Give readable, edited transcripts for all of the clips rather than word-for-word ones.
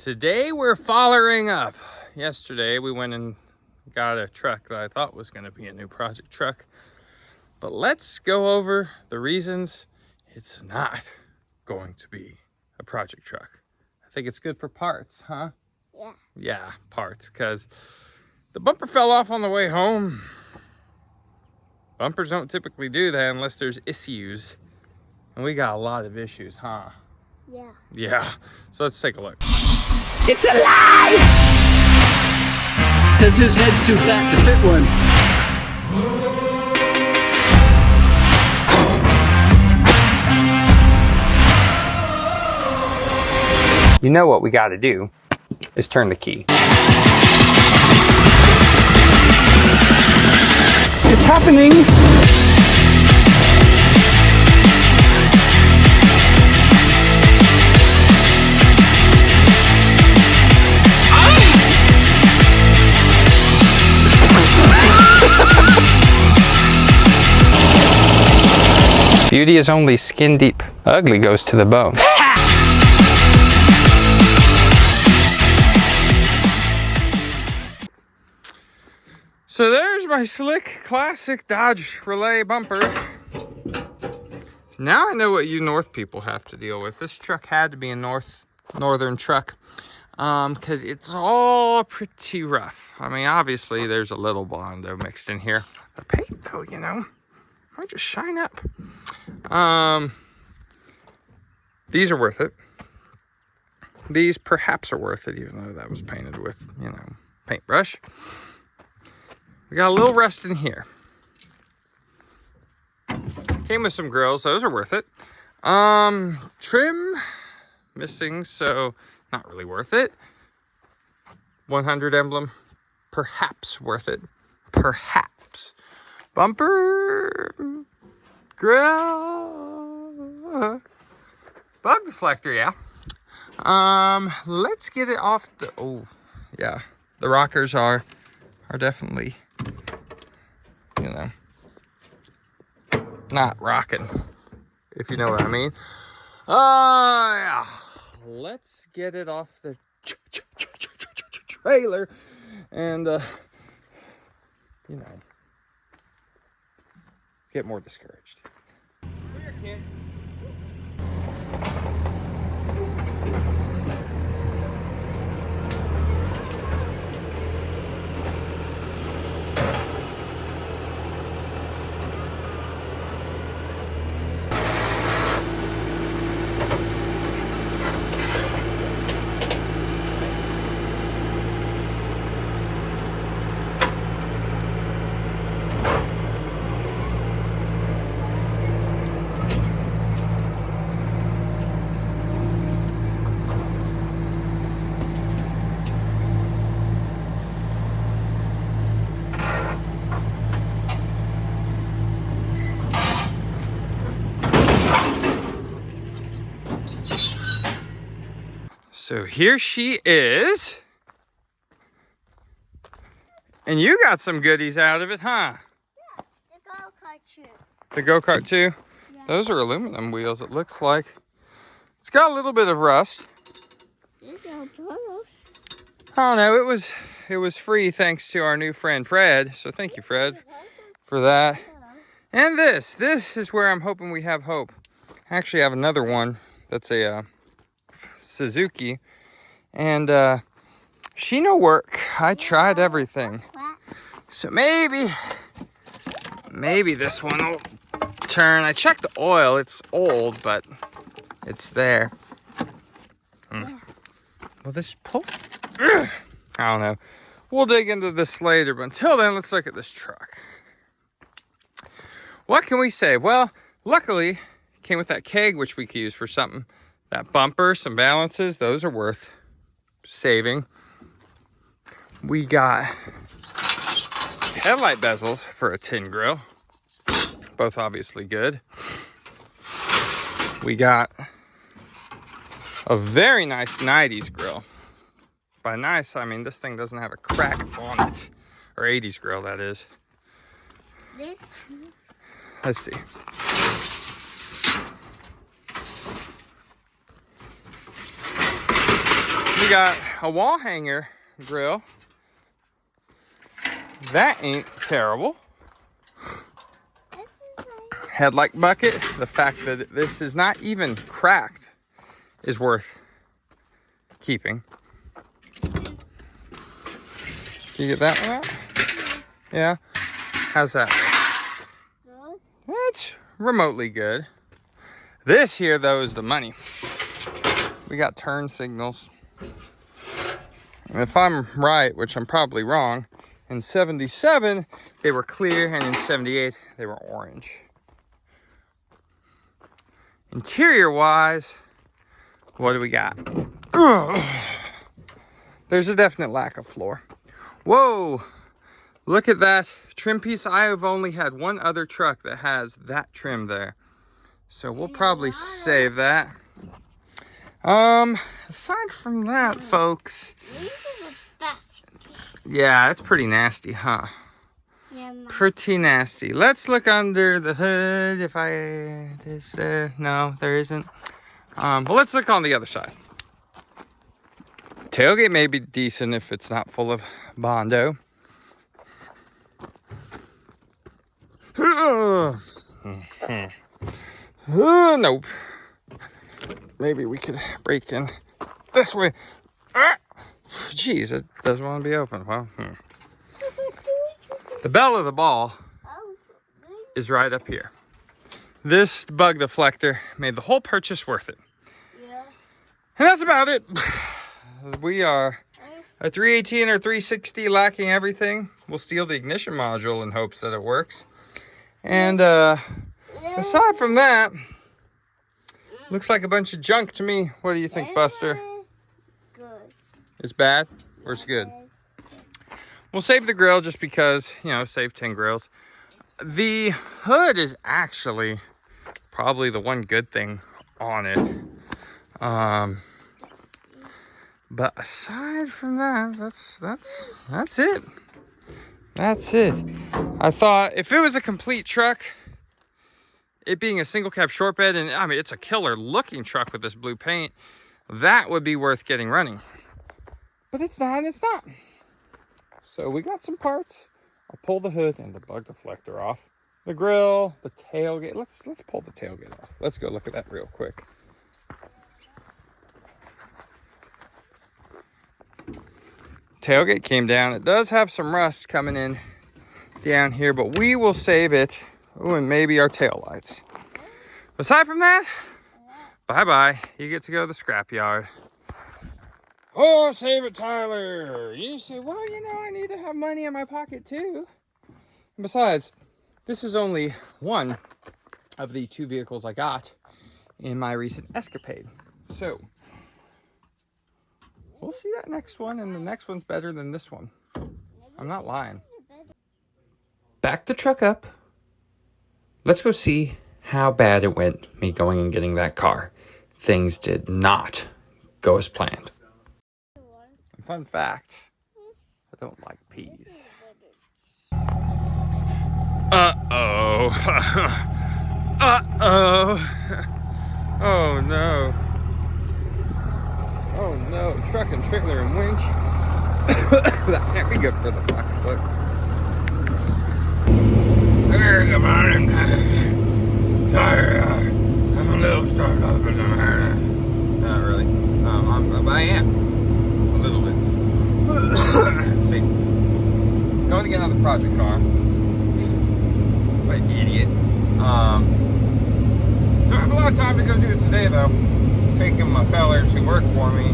Today we're following up. Yesterday we went and got a truck that I thought was going to be a new project truck. But let's go over the reasons it's not going to be a project truck. I think it's good for parts, huh? Yeah. Yeah, parts, because the bumper fell off on the way home. Bumpers don't typically do that unless there's issues. And we got a lot of issues, huh? Yeah. Yeah, so let's take a look. It's a lie! Because his head's too fat to fit one. You know what we got to do is turn the key. It's happening! Beauty is only skin deep. Ugly goes to the bone. So there's my slick, classic Dodge Relay bumper. Now I know what you North people have to deal with. This truck had to be a northern truck because it's all pretty rough. I mean, obviously there's a little Bondo mixed in here. The paint though, you know, might just shine up. These are worth it. These perhaps are worth it, even though that was painted with, you know, paintbrush. We got a little rust in here. Came with some grills, those are worth it. Trim missing, so not really worth it. 100 emblem, perhaps worth it. Perhaps. Bumper, grill, bug deflector, yeah. Let's get it off the, oh, yeah. The rockers are definitely, you know, not rocking, if you know what I mean. Yeah. Let's get it off the trailer and, you know, get more discouraged. Come here, kid. So here she is. And you got some goodies out of it, huh? Yeah, the go-kart too. The go-kart too? Yeah. Those are aluminum wheels, it looks like. It's got a little bit of rust. I don't know, it was free thanks to our new friend Fred. So thank you, Fred, for that. And this is where I'm hoping we have hope. I actually have another one that's a Suzuki, and she no work. I tried everything, so maybe this one will turn. I checked the oil, it's old, but it's there. Will this pull? I don't know, we'll dig into this later, but until then, let's look at this truck. What can we say? Well, luckily it came with that keg, which we could use for something. That bumper, some balances, those are worth saving. We got headlight bezels for a tin grill. Both obviously good. We got a very nice 90s grill. By nice, I mean this thing doesn't have a crack on it. Or 80s grill, that is. This? Let's see. we got a wall hanger grill. That ain't terrible. Headlight bucket. The fact that this is not even cracked is worth keeping. Can you get that one out? Yeah. How's that? Good. It's remotely good. This here, though, is the money. We got turn signals. And if I'm right, which I'm probably wrong, in 77, they were clear, and in 78, they were orange. Interior-wise, what do we got? There's a definite lack of floor. Whoa! Look at that trim piece. I have only had one other truck that has that trim there. So we'll probably save that. Aside from that, folks. Yeah, it's pretty nasty, huh? Yeah, Pretty nasty. Let's look under the hood. Is there? No, there isn't. But let's look on the other side. Tailgate may be decent if it's not full of Bondo. Nope. Maybe we could break in this way. Jeez, it doesn't want to be open. Well, The belle of the ball is right up here. This bug deflector made the whole purchase worth it. Yeah. And that's about it. We are a 318 or 360 lacking everything. We'll steal the ignition module in hopes that it works. And aside from that, looks like a bunch of junk to me. What do you think, Buster? Good. It's bad or it's good? We'll save the grill just because, you know, save 10 grills. The hood is actually probably the one good thing on it. But aside from that, that's it. That's it. I thought if it was a complete truck, it being a single cab short bed, and I mean, it's a killer looking truck with this blue paint, that would be worth getting running. But it's not, and it's not. So we got some parts. I'll pull the hood and the bug deflector off. The grill, the tailgate. Let's pull the tailgate off. Let's go look at that real quick. Tailgate came down. It does have some rust coming in down here, but we will save it. Oh, and maybe our tail lights. Aside from that, bye-bye. You get to go to the scrapyard. Oh, save it, Tyler. You say, well, you know, I need to have money in my pocket too. And besides, this is only one of the 2 vehicles I got in my recent escapade. So we'll see that next one, and the next one's better than this one. I'm not lying. Back the truck up. Let's go see how bad it went, me going and getting that car. Things did not go as planned. Fun fact, I don't like peas. Uh-oh. Uh-oh. Oh, no. Oh, no. Truck and trailer and winch. That can't be good for the pocketbook. Good morning. Sorry, I'm a little started off in the morning. Not really. I am. A little bit. See, going to get another project car. What an idiot. Don't have a lot of time to go do it today, though. Taking my fellers who work for me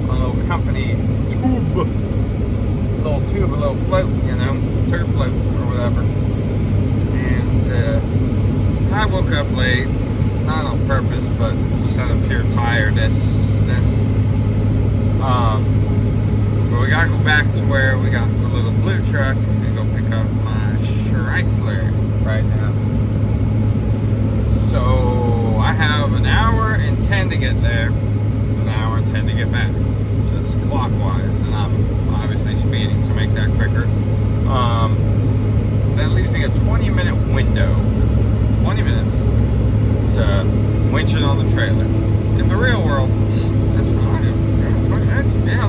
on a little company tube. A little tube, a little float, you know, turd float or whatever. And I woke up late, not on purpose, but just out of pure tiredness. But we gotta go back to where we got the little blue truck and go pick up my Chrysler right now. So I have an hour and 10 to get there, an hour and 10 to get back, just clockwise, and I'm obviously speeding to make that quicker. That leaves me a 20-minute window, 20 minutes to winch it on the trailer. In the real world, that's fine. 20 minutes, yeah,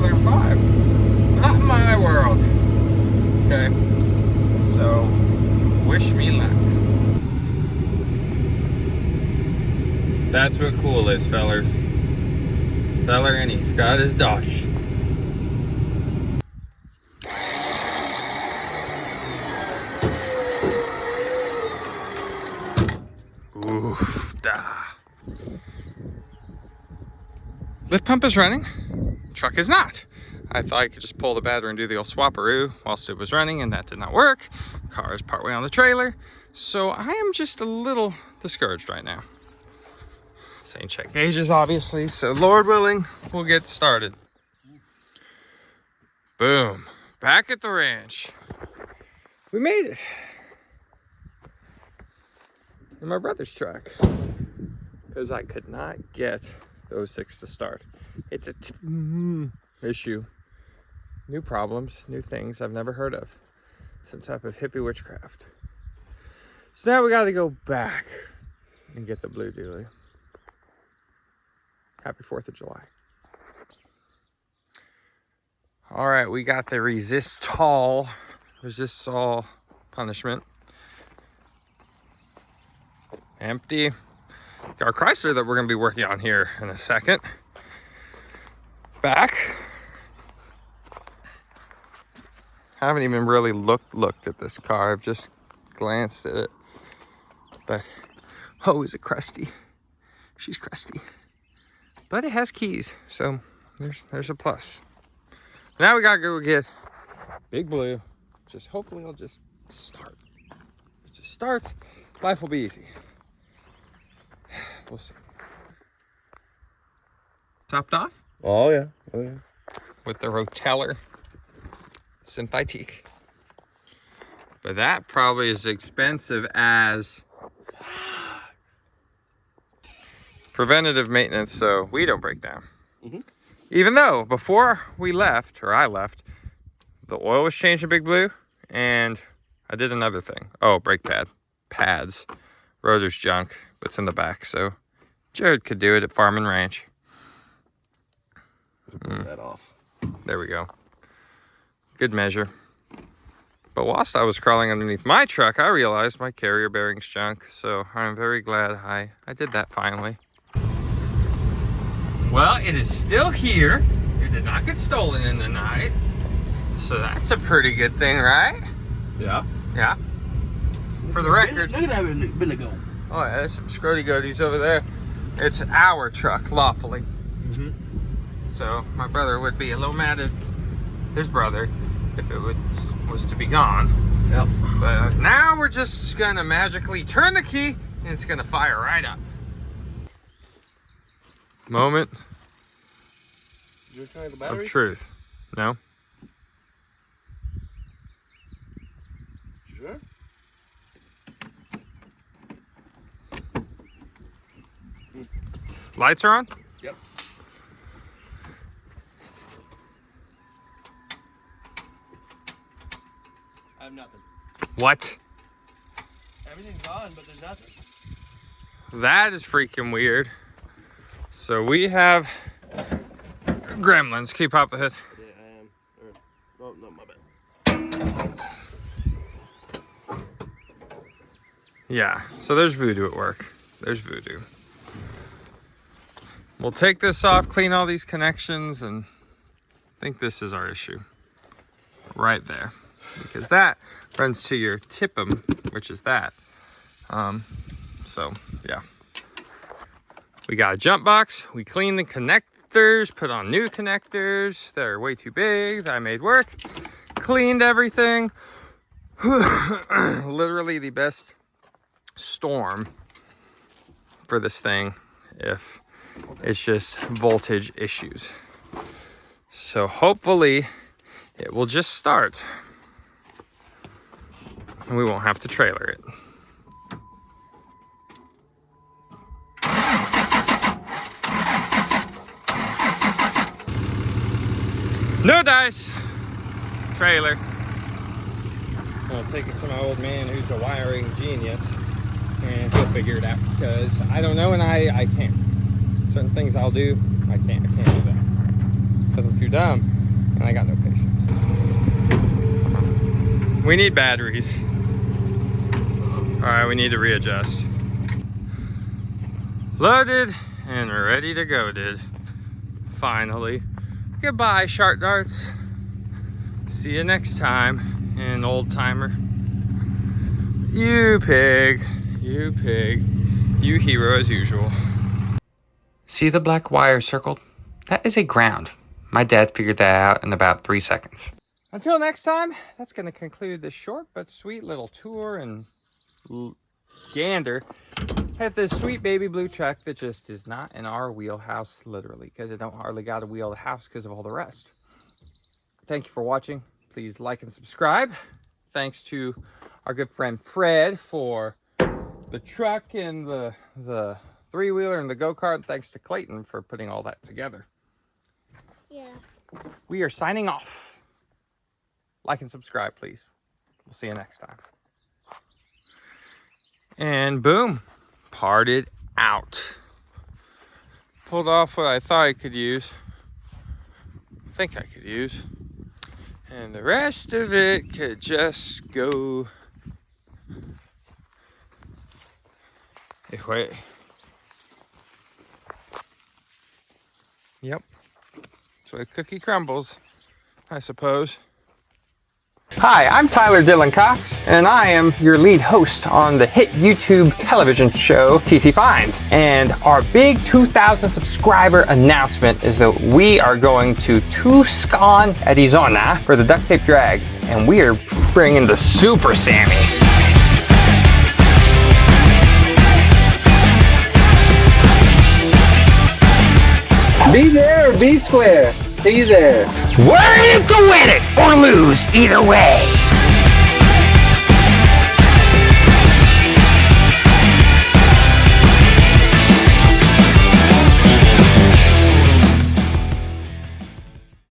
That's what cool is, feller. Feller, and he's got his Dodge. Oof, da. Lift pump is running, truck is not. I thought I could just pull the battery and do the old swapperoo whilst it was running, and that did not work. Car is partway on the trailer, so I am just a little discouraged right now. Saying check gauges, obviously, so Lord willing, we'll get started. Boom, back at the ranch. We made it. In my brother's truck, because I could not get the 06 to start. It's a issue. New problems, new things I've never heard of. Some type of hippie witchcraft. So now we got to go back and get the blue dually. Happy 4th of July. All right, we got the resist all punishment. Empty. Our Chrysler that we're going to be working on here in a second. Back. I haven't even really looked at this car. I've just glanced at it. But, oh, is it crusty? She's crusty. But it has keys, so there's a plus. Now we got to go get Big Blue. Just hopefully it'll just start. If it just starts, life will be easy. We'll see. Topped off? Oh yeah, oh yeah. With the Roteller Synthetique. But that probably is expensive as preventative maintenance, so we don't break down. Even though before we left, or I left, the oil was changed in Big Blue, and I did another thing. Oh, brake pads. Rotor's junk, but it's in the back, so Jared could do it at Farm and Ranch. Pull that off. There we go. Good measure. But whilst I was crawling underneath my truck, I realized my carrier bearing's junk, so I'm very glad I did that finally. Well, it is still here. It did not get stolen in the night, so that's a pretty good thing, right? Yeah. Yeah. For the record, Look at that billy go. oh yeah, there's some scrotty goatees over there. It's our truck, lawfully. So my brother would be a little mad at his brother if it was to be gone. Yep. But now we're just gonna magically turn the key and it's gonna fire right up. Moment Did you try the of battery? truth. No? Sure. Lights are on? Yep. I have nothing. What? Everything's on, but there's nothing. That is freaking weird. So we have gremlins. Keep off the hood. Yeah, I am. Oh, no, my bad. Yeah, so there's voodoo at work. There's voodoo. We'll take this off, clean all these connections, and I think this is our issue. Right there. Because that runs to your TIP'em, which is that. So, yeah. We got a jump box. We cleaned the connectors, put on new connectors. They're way too big that I made work. Cleaned everything. Literally the best storm for this thing if it's just voltage issues. So hopefully it will just start and we won't have to trailer it. No dice. Trailer. I'll take it to my old man who's a wiring genius and he'll figure it out because I don't know and I can't. Certain things I'll do, I can't do that. Because I'm too dumb and I got no patience. We need batteries. All right, we need to readjust. Loaded and ready to go, dude. Finally. Goodbye, shark darts. See you next time, an old timer. You pig, you pig, you hero as usual. See the black wire circled? That is a ground. My dad figured that out in about 3 seconds. Until next time, that's going to conclude this short but sweet little tour and gander at this sweet baby blue truck that just is not in our wheelhouse, literally, because it don't hardly got to wheel the house because of all the rest. Thank you for watching. Please like and subscribe. Thanks to our good friend Fred for the truck and the three-wheeler and the go-kart. Thanks to Clayton for putting all that together. Yeah. We are signing off. Like and subscribe, please. We'll see you next time. And boom, parted out. Pulled off what I thought I could use. Think I could use. And the rest of it could just go away. Yep. So a cookie crumbles, I suppose. Hi, I'm Tyler Dylan Cox, and I am your lead host on the hit YouTube television show TC Finds. And our big 2,000 subscriber announcement is that we are going to Tucson, Arizona for the duct tape drags, and we are bringing the Super Sammy. Be there or be square. See you there. We're in it to win it or lose either way.